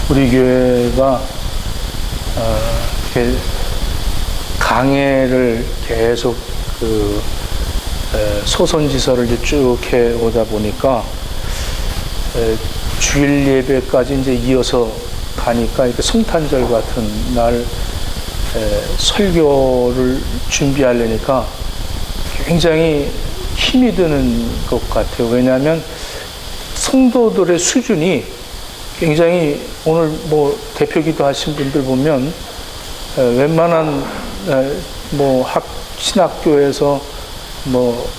우리 교회가 이렇게 강해를 계속 소선지서를 이제 쭉 해 오다 보니까 주일 예배까지 이제 이어서 가니까 이렇게 성탄절 같은 날 설교를 준비하려니까 굉장히 힘이 드는 것 같아요. 왜냐하면 성도들의 수준이 굉장히 오늘 뭐 대표기도 하신 분들 보면 웬만한 뭐 신학교에서 뭐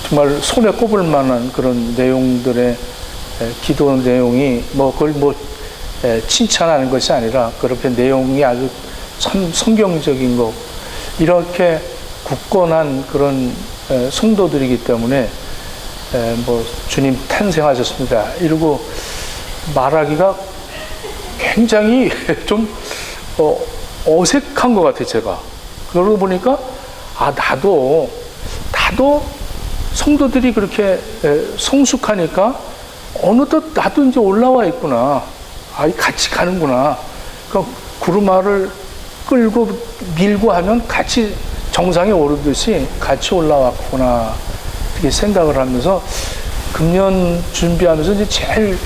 정말 손에 꼽을 만한 그런 내용들의 기도 내용이 뭐 그걸 뭐 칭찬하는 것이 아니라 그렇게 내용이 아주 참 성경적인 거 이렇게 굳건한 그런 성도들이기 때문에 뭐 주님 탄생하셨습니다 이러고 말하기가 굉장히 좀 어색한 것 같아요. 제가 그러고 보니까 나도 성도들이 그렇게 성숙하니까 어느덧 나도 이제 올라와 있구나. 같이 가는구나. 그러니까 구르마를 끌고 밀고 하면 같이 정상에 오르듯이 같이 올라왔구나. 이렇게 생각을 하면서 금년 준비하면서 이제 제일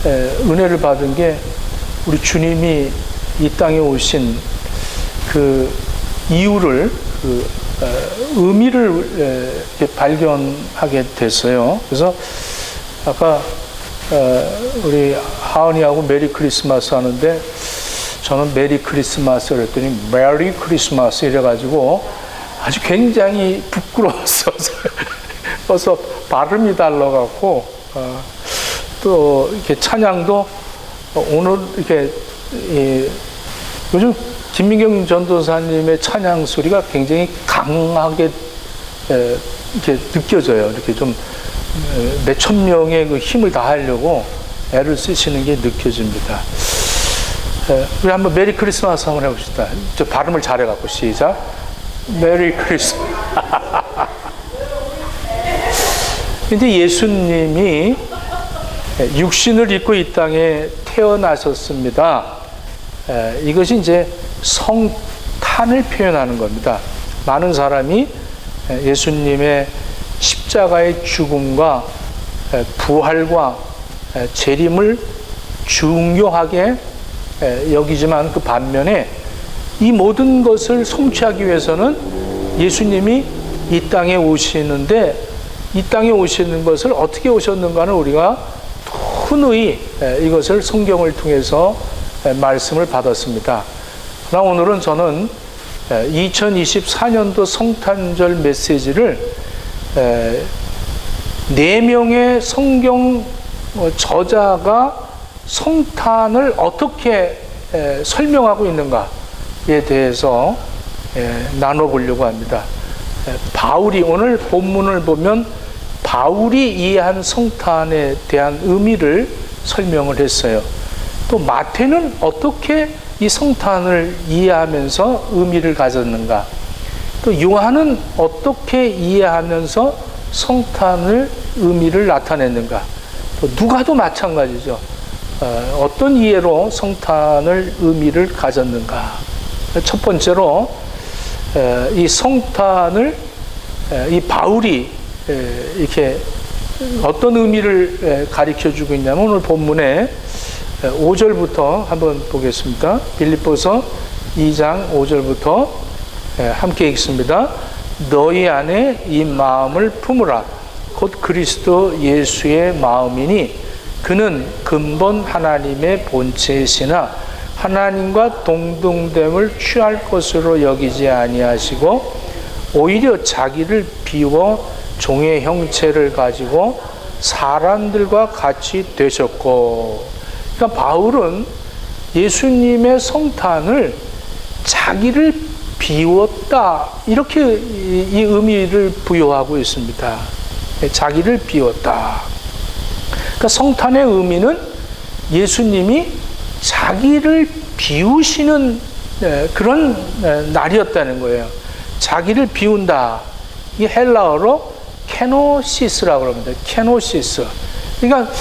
은혜를 받은 게 우리 주님이 이 땅에 오신 그 이유를 의미를 발견하게 됐어요. 그래서 아까 우리 하은이하고 메리 크리스마스 하는데 저는 메리 크리스마스 그랬더니 메리 크리스마스 이래가지고 아주 굉장히 부끄러웠어서 발음이 달라갖고 또 이렇게 찬양도 오늘 이렇게 요즘 김민경 전도사님의 찬양 소리가 굉장히 강하게 이렇게 느껴져요. 이렇게 좀 몇천 명의 그 힘을 다하려고 애를 쓰시는 게 느껴집니다. 우리 한번 메리 크리스마스 한번 해봅시다. 저 발음을 잘해갖고 시작. 메리 크리스마스. 근데 예수님이 육신을 입고 이 땅에 태어나셨습니다. 이것이 이제 성탄을 표현하는 겁니다. 많은 사람이 예수님의 십자가의 죽음과 부활과 재림을 중요하게 여기지만 그 반면에 이 모든 것을 성취하기 위해서는 예수님이 이 땅에 오시는데 이 땅에 오시는 것을 어떻게 오셨는가는 우리가 흔히 이것을 성경을 통해서 말씀을 받았습니다. 그러나 오늘은 저는 2024년도 성탄절 메시지를 4명의 성경 저자가 성탄을 어떻게 설명하고 있는가에 대해서 나눠보려고 합니다. 바울이 오늘 본문을 보면 바울이 이해한 성탄에 대한 의미를 설명을 했어요. 또 마태는 어떻게 이 성탄을 이해하면서 의미를 가졌는가? 또 요한은 어떻게 이해하면서 성탄을 의미를 나타냈는가? 또 누가도 마찬가지죠. 어떤 이해로 성탄을 의미를 가졌는가? 첫 번째로 이 성탄을 이 바울이 이렇게 어떤 의미를 가르쳐주고 있냐면 오늘 본문에 5절부터 한번 보겠습니다. 빌립보서 2장 5절부터 함께 읽습니다. 너희 안에 이 마음을 품으라. 곧 그리스도 예수의 마음이니 그는 근본 하나님의 본체이시나 하나님과 동등됨을 취할 것으로 여기지 아니하시고 오히려 자기를 비워 종의 형체를 가지고 사람들과 같이 되셨고. 그러니까 바울은 예수님의 성탄을 자기를 비웠다 이렇게 이 의미를 부여하고 있습니다. 자기를 비웠다. 그러니까 성탄의 의미는 예수님이 자기를 비우시는 그런 날이었다는 거예요. 자기를 비운다. 이 헬라어로 케노시스라고 합니다. 케노시스. 그러니까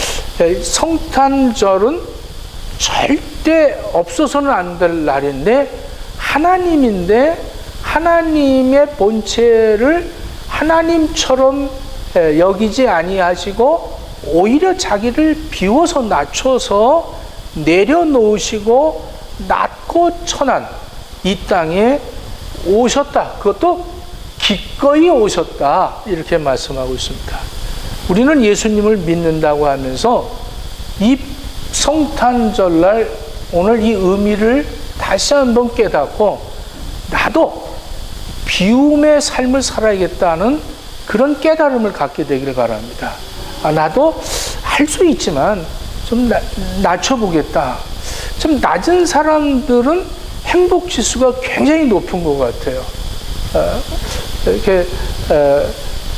성탄절은 절대 없어서는 안 될 날인데, 하나님인데 하나님의 본체를 하나님처럼 여기지 아니하시고 오히려 자기를 비워서 낮춰서 내려놓으시고 낮고 천한 이 땅에 오셨다. 그것도 기꺼이 오셨다. 이렇게 말씀하고 있습니다. 우리는 예수님을 믿는다고 하면서 이 성탄절날 오늘 이 의미를 다시 한번 깨닫고 나도 비움의 삶을 살아야겠다는 그런 깨달음을 갖게 되기를 바랍니다. 나도 할 수 있지만 좀 낮춰보겠다. 좀 낮은 사람들은 행복 지수가 굉장히 높은 것 같아요. 이렇게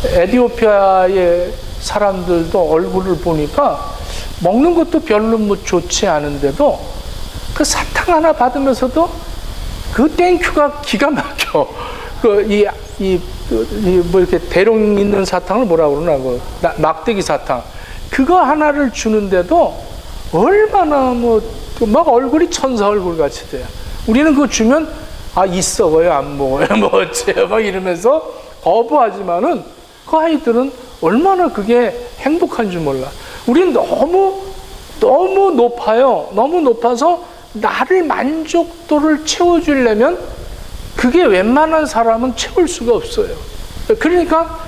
에티오피아의 사람들도 얼굴을 보니까 먹는 것도 별로 뭐 좋지 않은데도 그 사탕 하나 받으면서도 그 땡큐가 기가 막혀. 뭐 이렇게 대롱 있는 사탕을 뭐라 그러나, 막대기 사탕. 그거 하나를 주는데도 얼마나 막 얼굴이 천사 얼굴 같이 돼요. 우리는 그거 주면, 있어요, 안 먹어요, 뭐 어째요, 막 이러면서 거부하지만은 그 아이들은 얼마나 그게 행복한 줄 몰라. 우리는 너무 높아요. 너무 높아서 나를 만족도를 채워주려면 그게 웬만한 사람은 채울 수가 없어요. 그러니까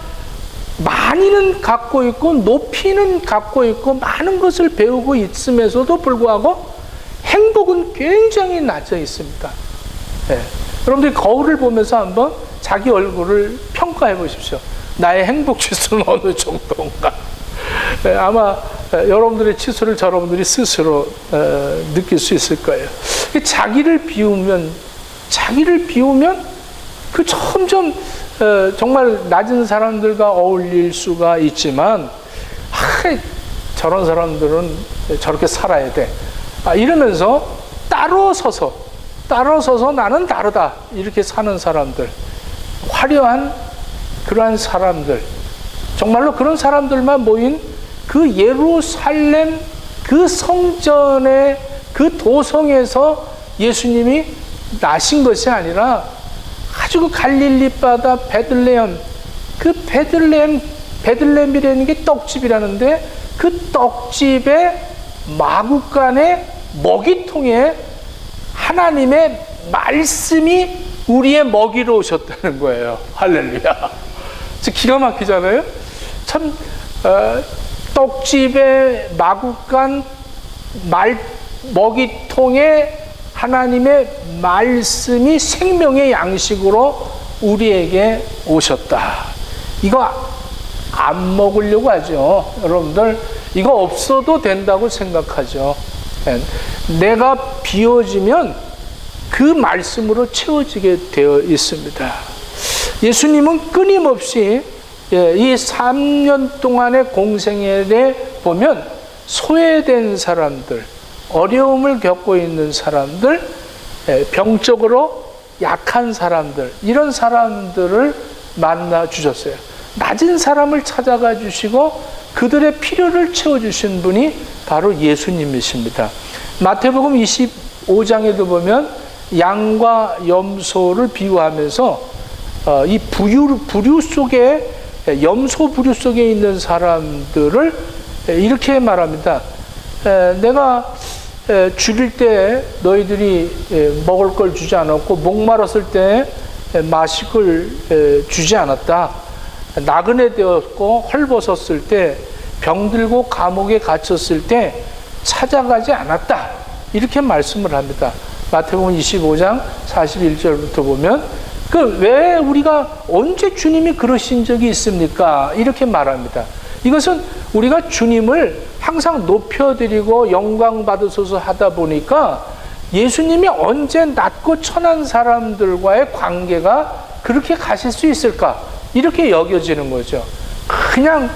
많이는 갖고 있고 높이는 갖고 있고 많은 것을 배우고 있으면서도 불구하고 행복은 굉장히 낮아 있습니다. 여러분들이 거울을 보면서 한번 자기 얼굴을 평가해 보십시오. 나의 행복 지수는 어느 정도인가? 아마 여러분들의 치수를 여러분들이 스스로 느낄 수 있을 거예요. 자기를 비우면 그 점점 정말 낮은 사람들과 어울릴 수가 있지만, 저런 사람들은 저렇게 살아야 돼. 이러면서 따로 서서 나는 다르다. 이렇게 사는 사람들, 화려한 그러한 사람들, 정말로 그런 사람들만 모인 그 예루살렘 그 성전의 그 도성에서 예수님이 나신 것이 아니라 아주 그 갈릴리 바다 베들레헴, 그 베들레헴이라는 게 떡집이라는데 그 떡집의 마구간의 먹이통에 하나님의 말씀이 우리의 먹이로 오셨다는 거예요. 할렐루야. 기가 막히잖아요. 참 떡집의 마구간 먹이통에 하나님의 말씀이 생명의 양식으로 우리에게 오셨다. 이거 안 먹으려고 하죠. 여러분들 이거 없어도 된다고 생각하죠. 내가 비워지면 그 말씀으로 채워지게 되어 있습니다. 예수님은 끊임없이 이 3년 동안의 공생애에 보면 소외된 사람들, 어려움을 겪고 있는 사람들, 병적으로 약한 사람들, 이런 사람들을 만나 주셨어요. 낮은 사람을 찾아가 주시고 그들의 필요를 채워주신 분이 바로 예수님이십니다. 마태복음 25장에도 보면 양과 염소를 비유하면서 이 부류 속에, 염소 부류 속에 있는 사람들을 이렇게 말합니다. 내가 줄일 때 너희들이 먹을 걸 주지 않았고 목마랐을 때 마식을 주지 않았다. 나그네 되었고 헐벗었을 때, 병들고 감옥에 갇혔을 때 찾아가지 않았다. 이렇게 말씀을 합니다. 마태복음 25장 41절부터 보면 왜 우리가 언제 주님이 그러신 적이 있습니까? 이렇게 말합니다. 이것은 우리가 주님을 항상 높여드리고 영광 받으소서 하다 보니까 예수님이 언제 낮고 천한 사람들과의 관계가 그렇게 가실 수 있을까? 이렇게 여겨지는 거죠. 그냥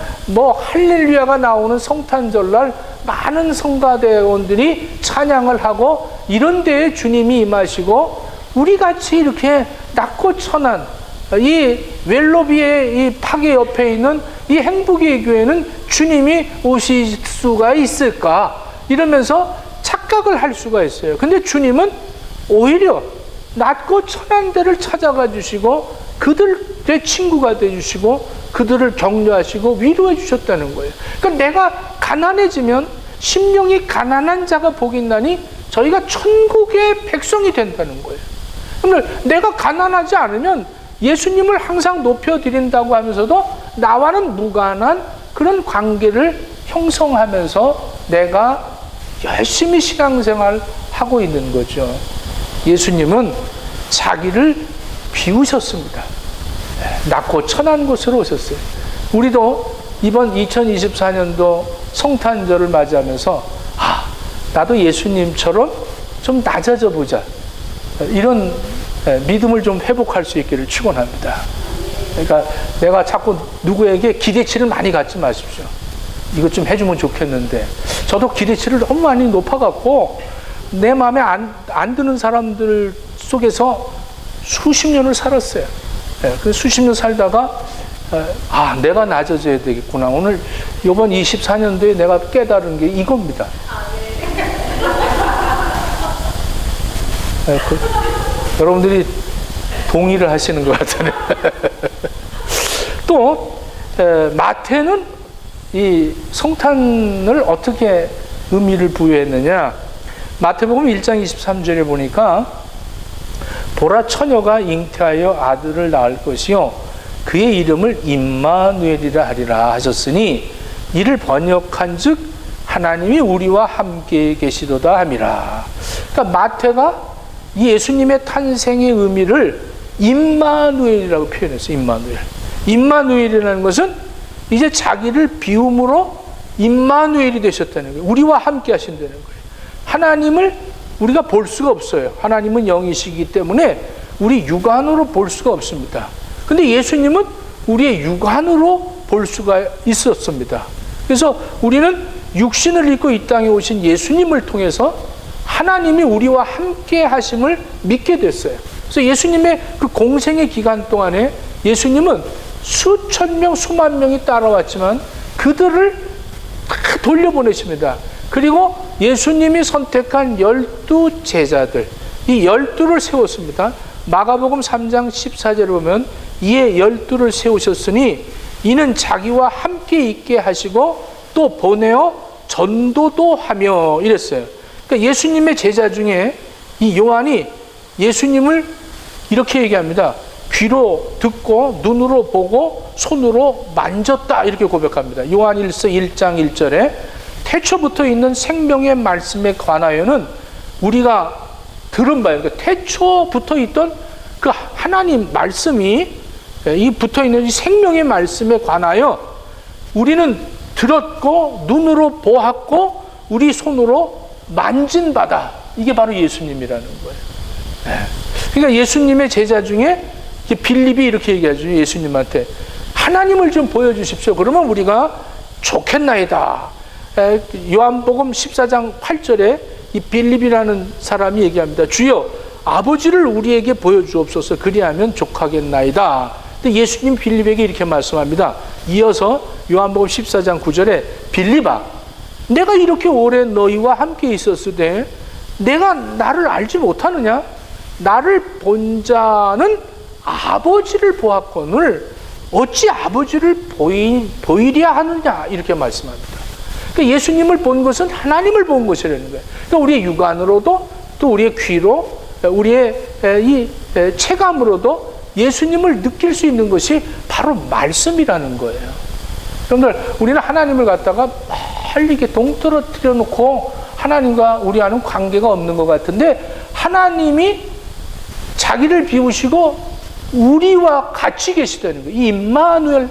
할렐루야가 나오는 성탄절날 많은 성가대원들이 찬양을 하고 이런 데에 주님이 임하시고 우리같이 이렇게 낮고 천한 이 웰로비의 이 파괴 옆에 있는 이 행복의 교회는 주님이 오실 수가 있을까? 이러면서 착각을 할 수가 있어요. 근데 주님은 오히려 낮고 천한 데를 찾아가 주시고 그들의 친구가 되주시고 그들을 격려하시고 위로해 주셨다는 거예요. 그러니까 내가 가난해지면 심령이 가난한 자가 복이 있나니 저희가 천국의 백성이 된다는 거예요. 그런데 내가 가난하지 않으면 예수님을 항상 높여드린다고 하면서도 나와는 무관한 그런 관계를 형성하면서 내가 열심히 신앙생활 하고 있는 거죠. 예수님은 자기를 비우셨습니다. 낮고 천한 곳으로 오셨어요. 우리도 이번 2024년도 성탄절을 맞이하면서 나도 예수님처럼 좀 낮아져 보자, 이런 믿음을 좀 회복할 수 있기를 축원합니다. 그러니까 내가 자꾸 누구에게 기대치를 많이 갖지 마십시오. 이것 좀 해주면 좋겠는데, 저도 기대치를 너무 많이 높아갖고 내 마음에 안 드는 사람들 속에서 수십 년을 살았어요. 그 수십 년 살다가 내가 낮아져야 되겠구나. 오늘 이번 24년도에 내가 깨달은 게 이겁니다. 여러분들이 동의를 하시는 것 같아요. 또 마태는 이 성탄을 어떻게 의미를 부여했느냐? 마태복음 1장 23절에 보니까 보라, 처녀가 잉태하여 아들을 낳을 것이요 그의 이름을 임마누엘이라 하리라 하셨으니 이를 번역한즉 하나님이 우리와 함께 계시도다 함이라. 그러니까 마태가 이 예수님의 탄생의 의미를 임마누엘이라고 표현했어요. 임마누엘이라는 것은 이제 자기를 비움으로 임마누엘이 되셨다는 거예요. 우리와 함께 하신다는 거예요. 하나님을 우리가 볼 수가 없어요. 하나님은 영이시기 때문에 우리 육안으로 볼 수가 없습니다. 근데 예수님은 우리의 육안으로 볼 수가 있었습니다. 그래서 우리는 육신을 입고 이 땅에 오신 예수님을 통해서 하나님이 우리와 함께 하심을 믿게 됐어요. 그래서 예수님의 그 공생의 기간 동안에 예수님은 수천 명, 수만 명이 따라왔지만 그들을 다 돌려보내십니다. 그리고 예수님이 선택한 12 제자들, 이 12를 세웠습니다. 마가복음 3장 14절에 보면 이에 12를 세우셨으니 이는 자기와 함께 있게 하시고 또 보내어 전도도 하며 이랬어요. 그러니까 예수님의 제자 중에 이 요한이 예수님을 이렇게 얘기합니다. 귀로 듣고 눈으로 보고 손으로 만졌다, 이렇게 고백합니다. 요한일서 1장 1절에 태초부터 있는 생명의 말씀에 관하여는 우리가 들은 바예요. 그러니까 태초부터 있던 그 하나님 말씀이 이 붙어있는 이 생명의 말씀에 관하여 우리는 들었고 눈으로 보았고 우리 손으로 만진 바다. 이게 바로 예수님이라는 거예요. 그러니까 예수님의 제자 중에 빌립이 이렇게 얘기하죠. 예수님한테 하나님을 좀 보여주십시오. 그러면 우리가 좋겠나이다. 요한복음 14장 8절에 이 빌립이라는 사람이 얘기합니다. 주여 아버지를 우리에게 보여주옵소서. 그리하면 족하겠나이다. 근데 예수님 빌립에게 이렇게 말씀합니다. 이어서 요한복음 14장 9절에 빌립아, 내가 이렇게 오래 너희와 함께 있었을 때 내가 나를 알지 못하느냐? 나를 본 자는 아버지를 보았거늘 어찌 아버지를 보이랴 하느냐? 이렇게 말씀합니다. 그러니까 예수님을 본 것은 하나님을 본 것이라는 거예요. 그러니까 우리의 육안으로도 또 우리의 귀로 우리의 이 체감으로도 예수님을 느낄 수 있는 것이 바로 말씀이라는 거예요. 여러분들, 우리는 하나님을 갖다가 멀리 이렇게 동떨어뜨려 놓고 하나님과 우리와는 관계가 없는 것 같은데 하나님이 자기를 비우시고 우리와 같이 계시다는 거예요. 이 임마누엘,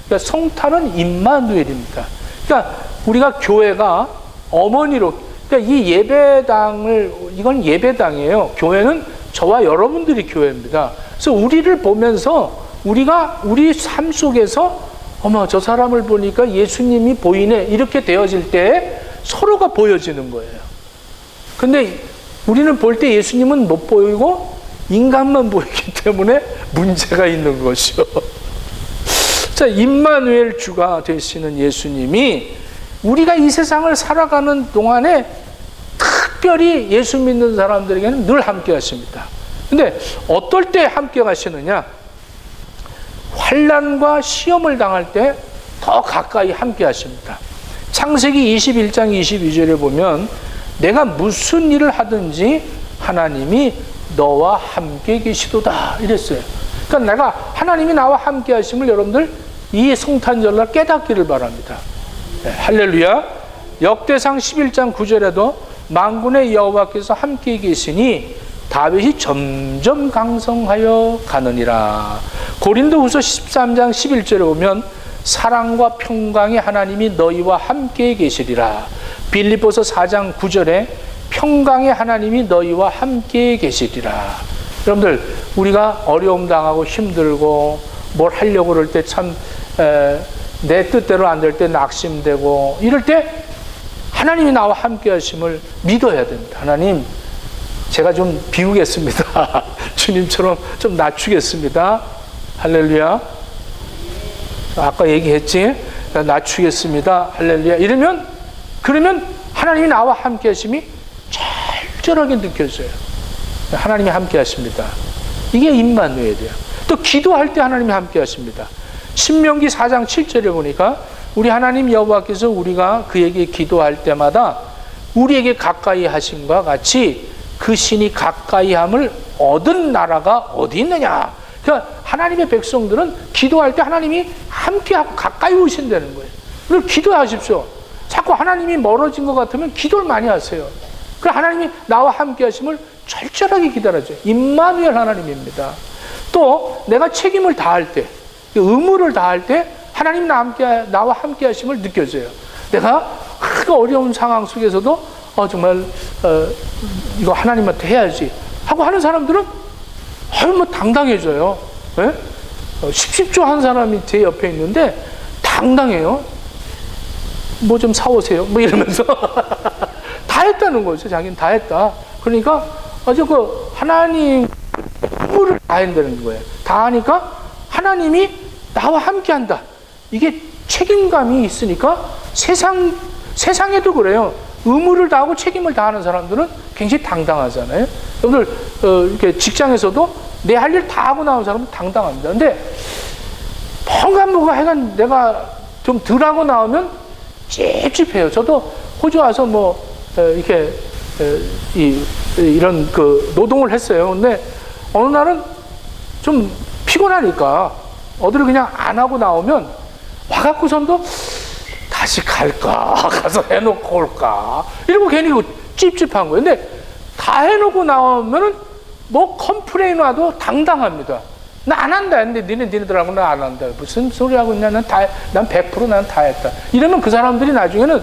그러니까 성탄은 임마누엘입니다. 그러니까 우리가 교회가 어머니로, 그러니까 이 예배당을, 이건 예배당이에요. 교회는 저와 여러분들이 교회입니다. 그래서 우리를 보면서 우리가 우리 삶 속에서 어머, 저 사람을 보니까 예수님이 보이네, 이렇게 되어질 때 서로가 보여지는 거예요. 근데 우리는 볼 때 예수님은 못 보이고 인간만 보이기 때문에 문제가 있는 것이요. 자, 임마누엘 주가 되시는 예수님이 우리가 이 세상을 살아가는 동안에 특별히 예수 믿는 사람들에게는 늘 함께 하십니다. 근데 어떨 때 함께 가시느냐? 환난과 시험을 당할 때 더 가까이 함께 하십니다. 창세기 21장 22절에 보면 내가 무슨 일을 하든지 하나님이 너와 함께 계시도다 이랬어요. 그러니까 내가 하나님이 나와 함께 하심을 여러분들 이 성탄절날 깨닫기를 바랍니다. 네, 할렐루야. 역대상 11장 9절에도 만군의 여호와께서 함께 계시니 다윗이 점점 강성하여 가느니라. 고린도후서 13장 11절에 보면 사랑과 평강의 하나님이 너희와 함께 계시리라. 빌립보서 4장 9절에 평강의 하나님이 너희와 함께 계시리라. 여러분들 우리가 어려움 당하고 힘들고 뭘 하려고 그럴 때 참 내 뜻대로 안 될 때 낙심되고 이럴 때 하나님이 나와 함께 하심을 믿어야 됩니다. 하나님 제가 좀 비우겠습니다. 주님처럼 좀 낮추겠습니다. 할렐루야. 아까 얘기했지? 낮추겠습니다. 할렐루야. 그러면 하나님이 나와 함께 하심이 절절하게 느껴져요. 하나님이 함께 하십니다. 이게 임마누엘이에요. 또 기도할 때 하나님이 함께 하십니다. 신명기 4장 7절에 보니까 우리 하나님 여호와께서 우리가 그에게 기도할 때마다 우리에게 가까이 하심과 같이 그 신이 가까이함을 얻은 나라가 어디 있느냐. 그러니까 하나님의 백성들은 기도할 때 하나님이 함께하고 가까이 오신다는 거예요. 그래서 기도하십시오. 자꾸 하나님이 멀어진 것 같으면 기도를 많이 하세요. 그래서 하나님이 나와 함께 하심을 절절하게 기다려줘요. 임마누엘 하나님입니다. 또 내가 책임을 다할 때, 의무를 다할 때 하나님 나와 함께 하심을 느껴져요. 내가 그 어려운 상황 속에서도 정말 이거 하나님한테 해야지 하고 하는 사람들은 뭐 당당해져요. 네? 십십조 한 사람이 제 옆에 있는데 당당해요. 뭐 좀 사오세요. 뭐 이러면서 다 했다는 거죠. 자기는 다 했다. 그러니까 아주 그 하나님 의무를 다 한다는 거예요. 다 하니까 하나님이 나와 함께한다. 이게 책임감이 있으니까 세상에도 그래요. 의무를 다하고 책임을 다하는 사람들은 굉장히 당당하잖아요. 여러분들 이렇게 직장에서도 내 할 일 다 하고 나온 사람은 당당합니다. 근데 뭔가 뭐가 하여간 내가 좀 덜 하고 나오면 찝찝해요. 저도 호주 와서 뭐 이렇게 이런 그 노동을 했어요. 근데 어느 날은 좀 피곤하니까 어디를 그냥 안 하고 나오면 와갖고선도 다시 갈까? 가서 해놓고 올까? 이러고 괜히 찝찝한 거예요. 근데 다 해놓고 나오면은 뭐 컴플레인 와도 당당합니다. 나 안 한다 했는데 니네들하고 나 안 한다. 무슨 소리 하고 있냐? 난 100% 난 다 했다. 이러면 그 사람들이 나중에는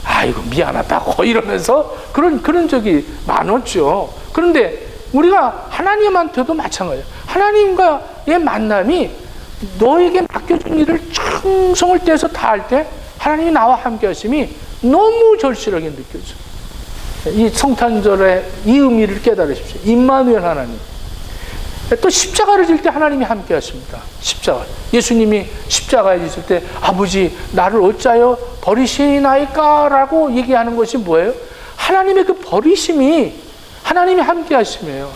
아이고 미안하다고 이러면서 그런 적이 많았죠. 그런데 우리가 하나님한테도 마찬가지예요. 하나님과의 만남이 너에게 맡겨준 일을 충성을 떼서 다 할 때 하나님이 나와 함께 하심이 너무 절실하게 느껴져. 이 성탄절의 이 의미를 깨달으십시오. 임마누엘 하나님. 또 십자가를 질 때 하나님이 함께 하십니다. 십자가. 예수님이 십자가에 지실 때 아버지 나를 어찌하여 버리시나이까? 라고 얘기하는 것이 뭐예요? 하나님의 그 버리심이 하나님이 함께 하심이에요.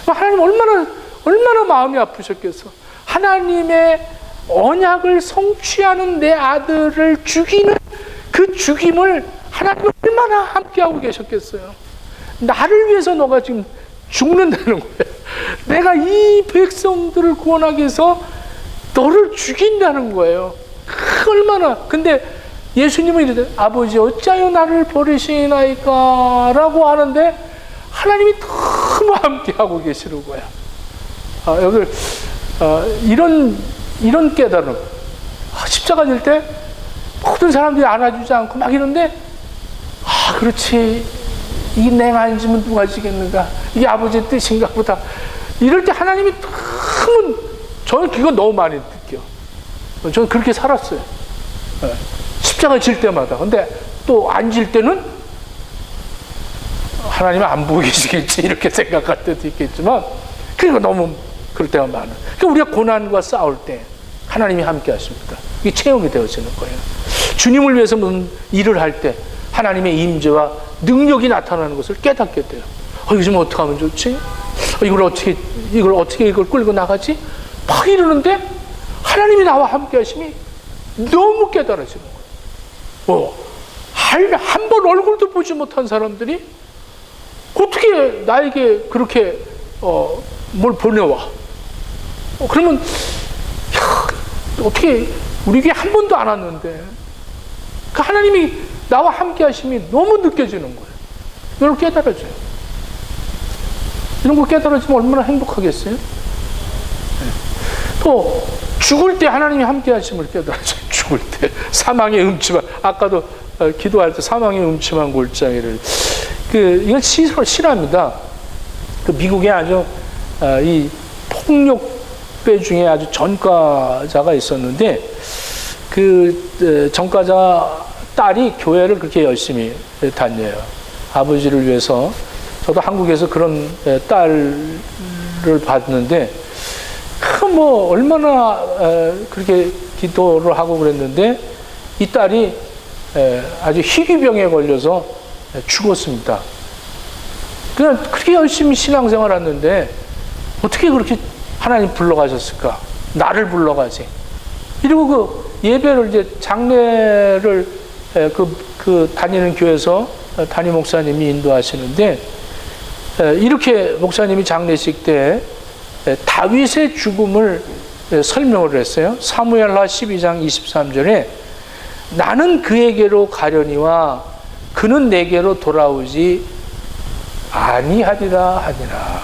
하나님 얼마나 마음이 아프셨겠어. 하나님의 언약을 성취하는 내 아들을 죽이는 그 죽임을 하나님이 얼마나 함께하고 계셨겠어요. 나를 위해서 너가 지금 죽는다는 거예요. 내가 이 백성들을 구원하기 위해서 너를 죽인다는 거예요. 얼마나. 근데 예수님은 이러대 아버지 어찌하여 나를 버리시나이까? 라고 하는데 하나님이 너무 함께하고 계시는 거야. 여러분 이런 깨달음. 십자가 질 때 모든 사람들이 안아주지 않고 막 이런데 그렇지. 이 냉한짐은 누가 지겠는가? 이게 아버지의 뜻인가 보다. 이럴 때 하나님이 너무 저는 그거 너무 많이 느껴. 저는 그렇게 살았어요. 십자가 질 때마다. 근데 또 안 질 때는 하나님은 안 보고 계시겠지 이렇게 생각할 때도 있겠지만 그러니까 너무 그럴 때가 많아요. 그러니까 우리가 고난과 싸울 때 하나님이 함께 하십니다. 이게 체험이 되어지는 거예요. 주님을 위해서 무슨 일을 할 때 하나님의 임재와 능력이 나타나는 것을 깨닫게 돼요. 이거 좀 어떻게 하면 좋지? 이걸 어떻게 끌고 나가지? 막 이러는데 하나님이 나와 함께 하심이 너무 깨달아지는 거예요. 한 번 얼굴도 보지 못한 사람들이 어떻게 나에게 그렇게 뭘 보내와? 그러면 어떻게 우리 교회 한 번도 안 왔는데 그 하나님이 나와 함께 하심이 너무 느껴지는 거예요. 이걸 깨달아져요. 이런 거 깨달아지면 얼마나 행복하겠어요? 또 죽을 때 하나님이 함께 하심을 깨달아져요. 죽을 때 사망의 음침한, 아까도 기도할 때 사망의 음침한 골짜기를, 이건 실화입니다. 미국에 아주 이 폭력배 중에 아주 전과자가 있었는데 그 전과자 딸이 교회를 그렇게 열심히 다녀요. 아버지를 위해서. 저도 한국에서 그런 딸을 봤는데 얼마나 그렇게 기도를 하고 그랬는데 이 딸이 아주 희귀병에 걸려서 죽었습니다. 그냥 그렇게 열심히 신앙생활 했는데 어떻게 그렇게 하나님 불러가셨을까? 나를 불러가지. 그리고 그 예배를 이제 장례를 그 다니는 교회에서 담임 목사님이 인도하시는데 이렇게 목사님이 장례식 때 다윗의 죽음을 설명을 했어요. 사무엘하 12장 23절에 나는 그에게로 가려니와 그는 내게로 돌아오지 아니하리라 하니라.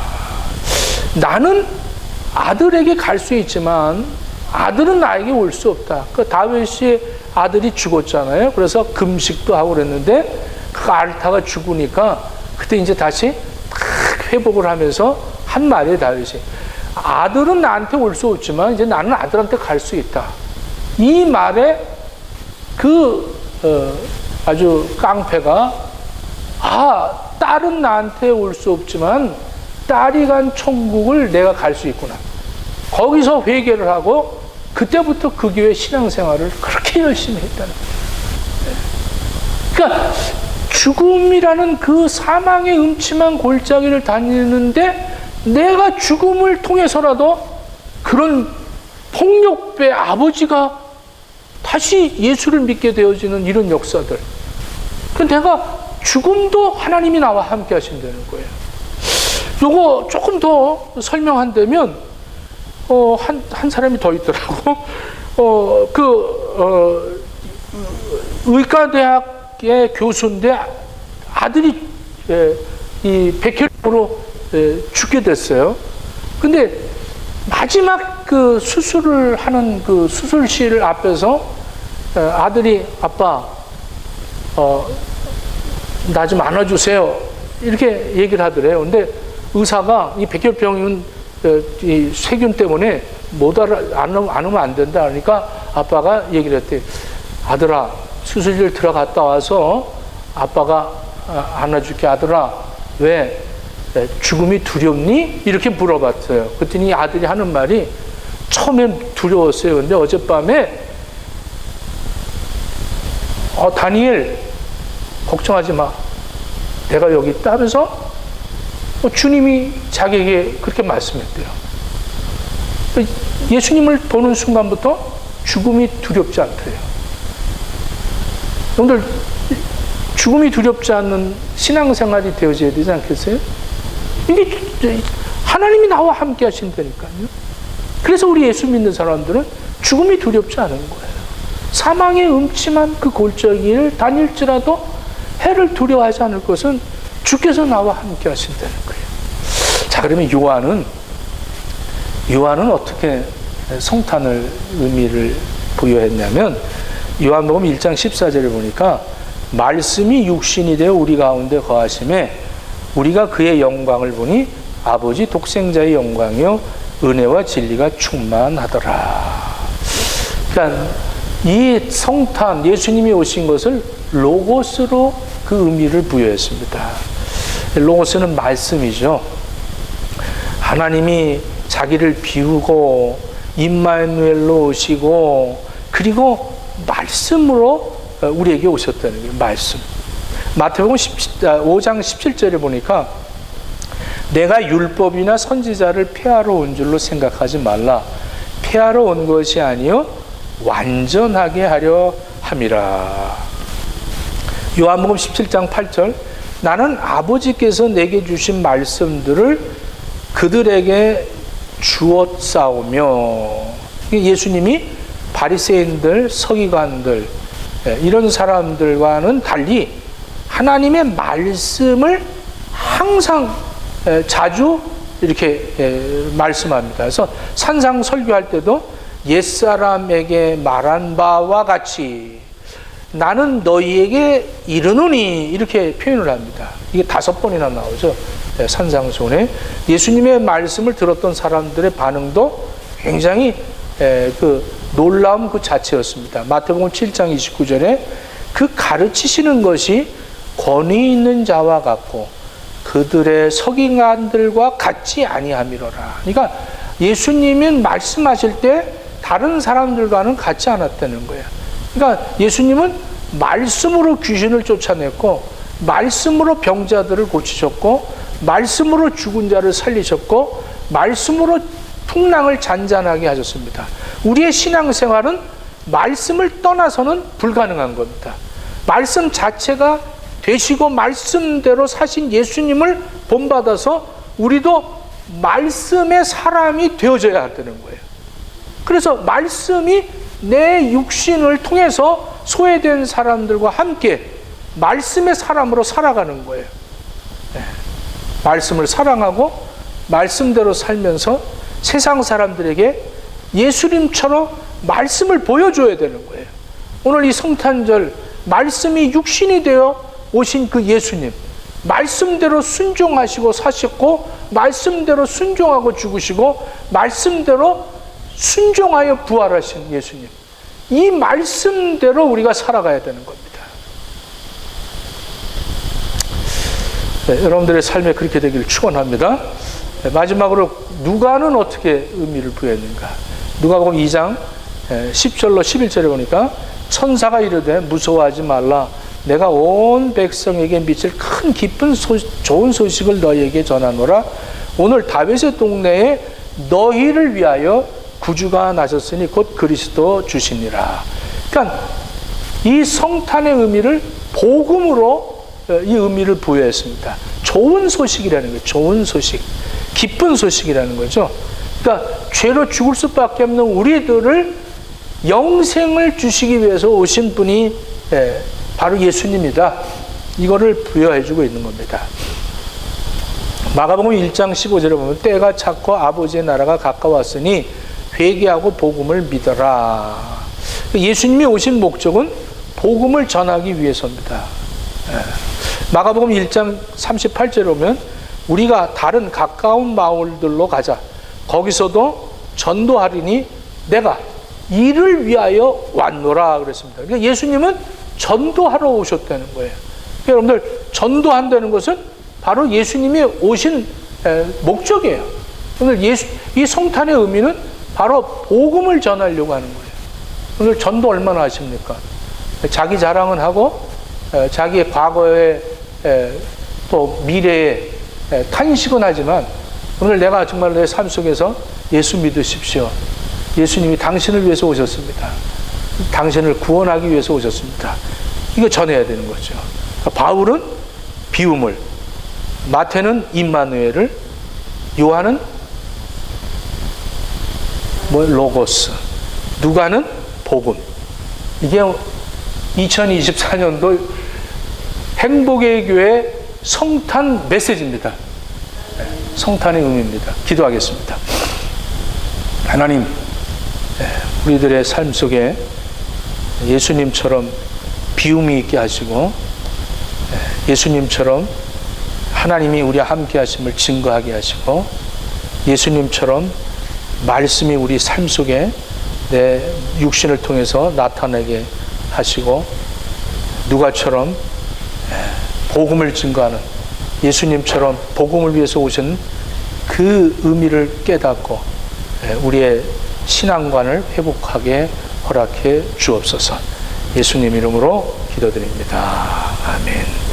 나는 아들에게 갈 수 있지만 아들은 나에게 올 수 없다. 그 다윗의 아들이 죽었잖아요. 그래서 금식도 하고 그랬는데 그 알타가 죽으니까 그때 이제 다시 회복을 하면서 한 말이에요, 다윗이. 아들은 나한테 올 수 없지만 이제 나는 아들한테 갈 수 있다. 이 말에 아주 깡패가 딸은 나한테 올 수 없지만 딸이 간 천국을 내가 갈 수 있구나. 거기서 회개를 하고 그때부터 그 교회 신앙생활을 그렇게 열심히 했다는 거예요. 그러니까 죽음이라는 그 사망의 음침한 골짜기를 다니는데 내가 죽음을 통해서라도 그런 폭력배 아버지가 다시 예수를 믿게 되어지는 이런 역사들. 내가 죽음도 하나님이 나와 함께 하신다는 거예요. 요거 조금 더 설명한다면 한 사람이 더 있더라고. 의과대학의 교수인데 아들이 이 백혈병으로 죽게 됐어요. 근데 마지막 그 수술을 하는 그 수술실 앞에서 아들이 아빠 나 좀 안아주세요 이렇게 얘기를 하더래요. 근데 의사가 이 백혈병은 이 세균 때문에 안 오면 안 된다 하니까 아빠가 얘기를 했대. 아들아 수술실 들어갔다 와서 아빠가 안아줄게. 아들아 왜 죽음이 두렵니? 이렇게 물어봤어요. 그랬더니 아들이 하는 말이 처음엔 두려웠어요. 근데 어젯밤에 다니엘 걱정하지 마. 내가 여기 있다 하면서 주님이 자기에게 그렇게 말씀했대요. 예수님을 보는 순간부터 죽음이 두렵지 않대요. 여러분들 죽음이 두렵지 않는 신앙생활이 되어져야 되지 않겠어요? 이게 하나님이 나와 함께 하신다니까요. 그래서 우리 예수 믿는 사람들은 죽음이 두렵지 않은 거예요. 사망의 음침한 그 골짜기를 다닐지라도 해를 두려워하지 않을 것은 주께서 나와 함께 하신다는 거예요. 자, 그러면 요한은 어떻게 성탄을 의미를 부여했냐면 요한복음 1장 14절을 보니까 말씀이 육신이 되어 우리 가운데 거하심에 우리가 그의 영광을 보니 아버지 독생자의 영광이요 은혜와 진리가 충만하더라. 그러니까 이 성탄, 예수님이 오신 것을 로고스로 그 의미를 부여했습니다. 로고스는 말씀이죠. 하나님이 자기를 비우고 임마누엘로 오시고 그리고 말씀으로 우리에게 오셨다는 거예요. 말씀. 마태복음 5장 17절에 보니까 내가 율법이나 선지자를 폐하러 온 줄로 생각하지 말라. 폐하러 온 것이 아니요 완전하게 하려 함이라. 요한복음 17장 8절 나는 아버지께서 내게 주신 말씀들을 그들에게 주었사오며, 예수님이 바리새인들, 서기관들 이런 사람들과는 달리 하나님의 말씀을 항상 자주 이렇게 말씀합니다. 그래서 산상 설교할 때도 옛사람에게 말한 바와 같이 나는 너희에게 이르노니 이렇게 표현을 합니다. 이게 5번이나 나오죠. 산상수훈에. 예수님의 말씀을 들었던 사람들의 반응도 굉장히 그 놀라움 그 자체였습니다. 마태복음 7장 29절에 그 가르치시는 것이 권위 있는 자와 같고 그들의 서기관들과 같지 아니함이로라. 그러니까 예수님이 말씀하실 때 다른 사람들과는 같지 않았다는 거예요. 그러니까 예수님은 말씀으로 귀신을 쫓아냈고 말씀으로 병자들을 고치셨고 말씀으로 죽은 자를 살리셨고 말씀으로 풍랑을 잔잔하게 하셨습니다. 우리의 신앙생활은 말씀을 떠나서는 불가능한 겁니다. 말씀 자체가 되시고 말씀대로 사신 예수님을 본받아서 우리도 말씀의 사람이 되어져야 한다는 거예요. 그래서 말씀이 내 육신을 통해서 소외된 사람들과 함께 말씀의 사람으로 살아가는 거예요. 말씀을 사랑하고 말씀대로 살면서 세상 사람들에게 예수님처럼 말씀을 보여줘야 되는 거예요. 오늘 이 성탄절 말씀이 육신이 되어 오신 그 예수님, 말씀대로 순종하시고 사셨고 말씀대로 순종하고 죽으시고 말씀대로 순종하여 부활하신 예수님, 이 말씀대로 우리가 살아가야 되는 겁니다. 네, 여러분들의 삶에 그렇게 되기를 축원합니다. 네, 마지막으로 누가는 어떻게 의미를 부여했는가? 누가복음 2장 10절로 11절에 보니까 천사가 이르되 무서워하지 말라. 내가 온 백성에게 미칠 큰 기쁜 좋은 소식을 너희에게 전하노라. 오늘 다윗의 동네에 너희를 위하여 구주가 나셨으니 곧 그리스도 주시니라. 그러니까 이 성탄의 의미를 복음으로 이 의미를 부여했습니다. 좋은 소식이라는 거예요. 좋은 소식, 기쁜 소식이라는 거죠. 그러니까 죄로 죽을 수밖에 없는 우리들을 영생을 주시기 위해서 오신 분이 바로 예수님이다. 이거를 부여해주고 있는 겁니다. 마가복음 1장 15절에 보면 때가 찼고 아버지의 나라가 가까웠으니 회개하고 복음을 믿어라. 예수님이 오신 목적은 복음을 전하기 위해서입니다. 마가복음 1장 38절에 보면 우리가 다른 가까운 마을들로 가자. 거기서도 전도하리니 내가 이를 위하여 왔노라 그랬습니다. 그러니까 예수님은 전도하러 오셨다는 거예요. 그러니까 여러분들 전도한다는 것은 바로 예수님이 오신 목적이에요. 오늘 이 성탄의 의미는 바로 복음을 전하려고 하는 거예요. 오늘 전도 얼마나 하십니까? 자기 자랑은 하고 자기의 과거에 또 미래에 탄식은 하지만 오늘 내가 정말 내 삶 속에서 예수 믿으십시오. 예수님이 당신을 위해서 오셨습니다. 당신을 구원하기 위해서 오셨습니다. 이거 전해야 되는 거죠. 그러니까 바울은 비움을, 마태는 임마누엘을, 요한은 로고스, 누가는 복음. 이게 2024년도 행복의 교회 성탄 메시지입니다. 성탄의 의미입니다. 기도하겠습니다. 하나님, 우리들의 삶 속에 예수님처럼 비움이 있게 하시고 예수님처럼 하나님이 우리와 함께 하심을 증거하게 하시고 예수님처럼 말씀이 우리 삶 속에 내 육신을 통해서 나타나게 하시고 누가처럼 복음을 증거하는 예수님처럼 복음을 위해서 오신 그 의미를 깨닫고 우리의 신앙관을 회복하게 허락해 주옵소서. 예수님 이름으로 기도드립니다. 아멘.